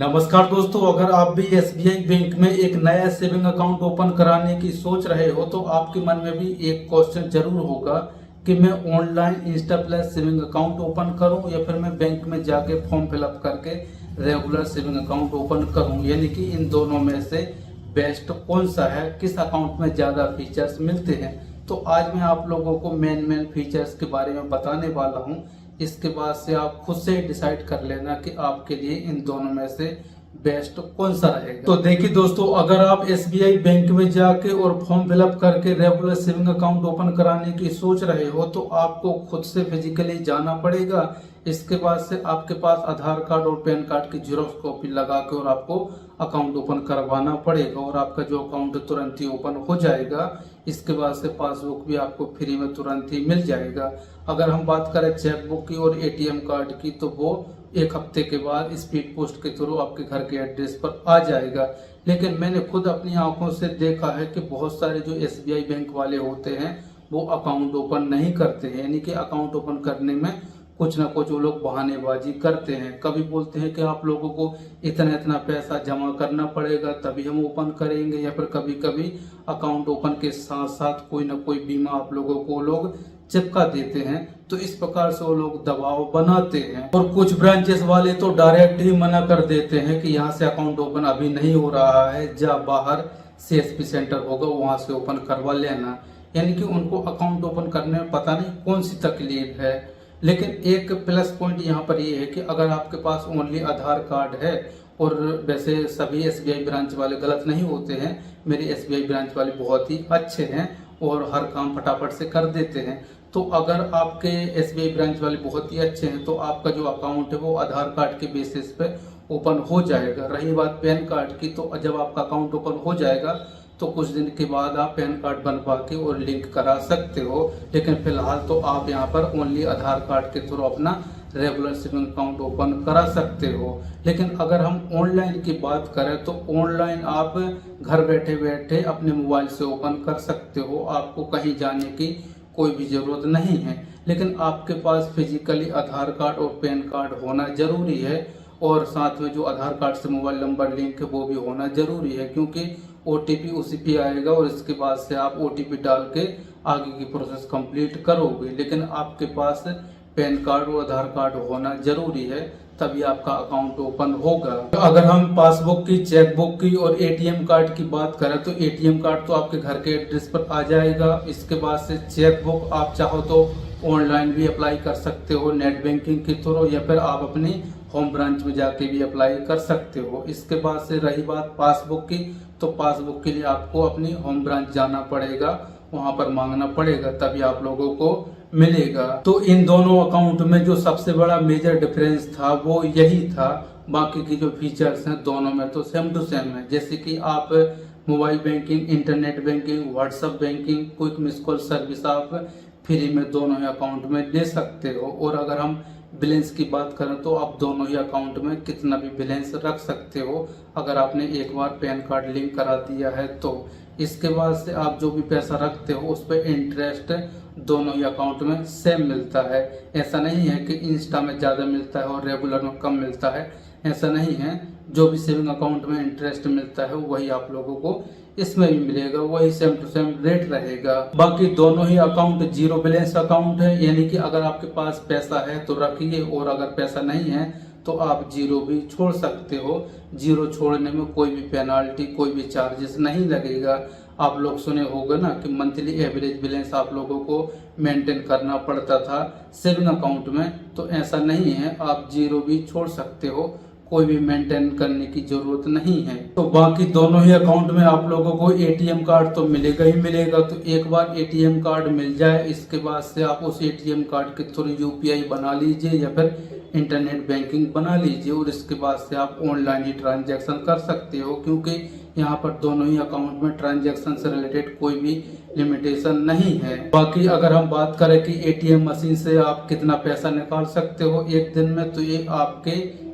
नमस्कार दोस्तों, अगर आप भी एसबीआई बैंक में एक नया सेविंग अकाउंट ओपन कराने की सोच रहे हो तो आपके मन में भी एक क्वेश्चन जरूर होगा कि मैं online Insta plus saving account open करूं या फिर मैं बैंक में जाके फॉर्म फिलअप करके रेगुलर सेविंग अकाउंट ओपन करूं, यानी कि इन दोनों में से बेस्ट कौन सा है, किस अकाउंट में ज़्यादा फीचर्स मिलते हैं। तो आज मैं आप लोगों को मेन फीचर्स के बारे में बताने वाला हूं। इसके बाद से आप खुद से डिसाइड कर लेना कि आपके लिए इन दोनों में से बेस्ट कौन सा रहेगा। तो देखिए दोस्तों, अगर आप एसबीआई बैंक में जाके और फॉर्म फिलअप करके रेगुलर सेविंग अकाउंट ओपन कराने की सोच रहे हो तो आपको खुद से फिजिकली जाना पड़ेगा। इसके बाद से आपके पास आधार कार्ड और पैन कार्ड की जेरॉक्स कॉपी लगा के और आपको अकाउंट ओपन करवाना पड़ेगा और आपका जो अकाउंट तुरंत ही ओपन हो जाएगा। इसके बाद से पासबुक भी आपको फ्री में तुरंत ही मिल जाएगा। अगर हम बात करें चेकबुक की और एटीएम कार्ड की तो वो एक हफ्ते के बाद स्पीड पोस्ट के थ्रू आपके घर के एड्रेस पर आ जाएगा। लेकिन मैंने खुद अपनी आंखों से देखा है कि बहुत सारे जो एसबीआई बैंक वाले होते हैं वो अकाउंट ओपन नहीं करते हैं, यानी कि अकाउंट ओपन करने में कुछ ना कुछ वो लोग बहानेबाजी करते हैं। कभी बोलते हैं कि आप लोगों को इतना इतना पैसा जमा करना पड़ेगा तभी हम ओपन करेंगे, या फिर कभी कभी अकाउंट ओपन के साथ साथ कोई ना कोई बीमा आप लोगों को लोग चिपका देते हैं। तो इस प्रकार से वो लोग दबाव बनाते हैं और कुछ ब्रांचेस वाले तो डायरेक्ट ही मना कर देते हैं कि यहाँ से अकाउंट ओपन अभी नहीं हो रहा है, जा बाहर सीएसपी सेंटर होगा वहां से ओपन करवा लेना। यानी कि उनको अकाउंट ओपन करने में पता नहीं कौन सी तकलीफ है। लेकिन एक प्लस पॉइंट यहाँ पर ये है कि अगर आपके पास ओनली आधार कार्ड है, और वैसे सभी एसबीआई ब्रांच वाले गलत नहीं होते हैं, मेरे एसबीआई ब्रांच वाले बहुत ही अच्छे हैं और हर काम फटाफट से कर देते हैं। तो अगर आपके एसबीआई ब्रांच वाले बहुत ही अच्छे हैं तो आपका जो अकाउंट है वो आधार कार्ड के बेसिस पे ओपन हो जाएगा। रही बात पैन कार्ड की, तो जब आपका अकाउंट ओपन हो जाएगा तो कुछ दिन के बाद आप पैन कार्ड बनवा के और लिंक करा सकते हो। लेकिन फिलहाल तो आप यहाँ पर ओनली आधार कार्ड के थ्रू अपना रेगुलर सेविंग अकाउंट ओपन करा सकते हो। लेकिन अगर हम ऑनलाइन की बात करें तो ऑनलाइन आप घर बैठे बैठे अपने मोबाइल से ओपन कर सकते हो। आपको कहीं जाने की कोई भी ज़रूरत नहीं है, लेकिन आपके पास फिजिकली आधार कार्ड और पैन कार्ड होना ज़रूरी है और साथ में जो आधार कार्ड से मोबाइल नंबर लिंक है वो भी होना ज़रूरी है, क्योंकि ओटीपी उसी पे आएगा और इसके बाद से आप ओटीपी डाल के आगे की प्रोसेस कंप्लीट करोगे। लेकिन आपके पास पैन कार्ड और आधार कार्ड होना ज़रूरी है, तभी आपका अकाउंट ओपन होगा। अगर हम पासबुक की, चेकबुक की और एटीएम कार्ड की बात करें तो एटीएम कार्ड तो आपके घर के एड्रेस पर आ जाएगा। इसके बाद से चेकबुक आप चाहो तो ऑनलाइन भी अप्लाई कर सकते हो नेट बैंकिंग के थ्रू, या फिर आप अपनी होम ब्रांच में जाके भी अप्लाई कर सकते हो। इसके बाद से रही बात पासबुक की, तो पासबुक के लिए आपको अपनी होम ब्रांच जाना पड़ेगा, वहां पर मांगना पड़ेगा, तभी आप लोगों को मिलेगा। तो इन दोनों अकाउंट में जो सबसे बड़ा मेजर डिफरेंस था वो यही था। बाकी की जो फीचर्स हैं दोनों में तो सेम टू सेम है। जैसे कि आप mobile banking, internet banking, WhatsApp banking, quick miss call service आप फ्री में दोनों ही अकाउंट में ले सकते हो। और अगर हम बैलेंस की बात करें तो आप दोनों ही अकाउंट में कितना भी बैलेंस रख सकते हो अगर आपने एक बार पैन कार्ड लिंक करा दिया है तो। इसके बाद से आप जो भी पैसा रखते हो उस पर इंटरेस्ट दोनों ही अकाउंट में सेम मिलता है। ऐसा नहीं है कि इंस्टा में ज़्यादा मिलता है और रेगुलर में कम मिलता है, ऐसा नहीं है। जो भी सेविंग अकाउंट में इंटरेस्ट मिलता है वही आप लोगों को इसमें भी मिलेगा, वही सेम टू सेम रेट रहेगा। बाकी दोनों ही अकाउंट जीरो बैलेंस अकाउंट है, यानी कि अगर आपके पास पैसा है तो रखिए और अगर पैसा नहीं है तो आप जीरो भी छोड़ सकते हो। जीरो छोड़ने में कोई भी पेनाल्टी, कोई भी चार्जेस नहीं लगेगा। आप लोग सुने होंगे ना कि मंथली एवरेज बैलेंस आप लोगों को मेंटेन करना पड़ता था सेविंग अकाउंट में, तो ऐसा नहीं है, आप जीरो भी छोड़ सकते हो, कोई भी मेंटेन करने की जरूरत नहीं है। तो बाकी दोनों ही अकाउंट में आप लोगों को एटीएम कार्ड तो मिलेगा ही मिलेगा। तो एक बार एटीएम कार्ड मिल जाए, इसके बाद से आप उस एटीएम कार्ड के थ्रू यूपीआई बना लीजिए या फिर इंटरनेट बैंकिंग बना लीजिए और इसके बाद से आप ऑनलाइन ही ट्रांजैक्शन कर सकते हो, क्योंकि यहाँ पर दोनों ही अकाउंट में ट्रांजैक्शन से रिलेटेड कोई भी लिमिटेशन नहीं है। बाकी अगर हम बात करें कि एटीएम मशीन से आप कितना पैसा निकाल सकते हो एक दिन में, तो ये आपके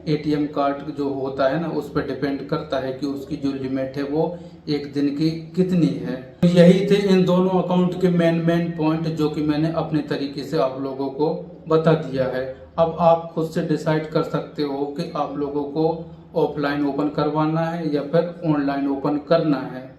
एटीएम कार्ड जो होता है ना उस पर डिपेंड करता है कि उसकी जो लिमिट है वो एक दिन की कितनी है। तो यही थे इन दोनों अकाउंट के मेन पॉइंट जो कि मैंने अपने तरीके से आप लोगों को बता दिया है। अब आप खुद से डिसाइड कर सकते हो कि आप लोगों को ऑफलाइन ओपन करवाना है या फिर ऑनलाइन ओपन करना है।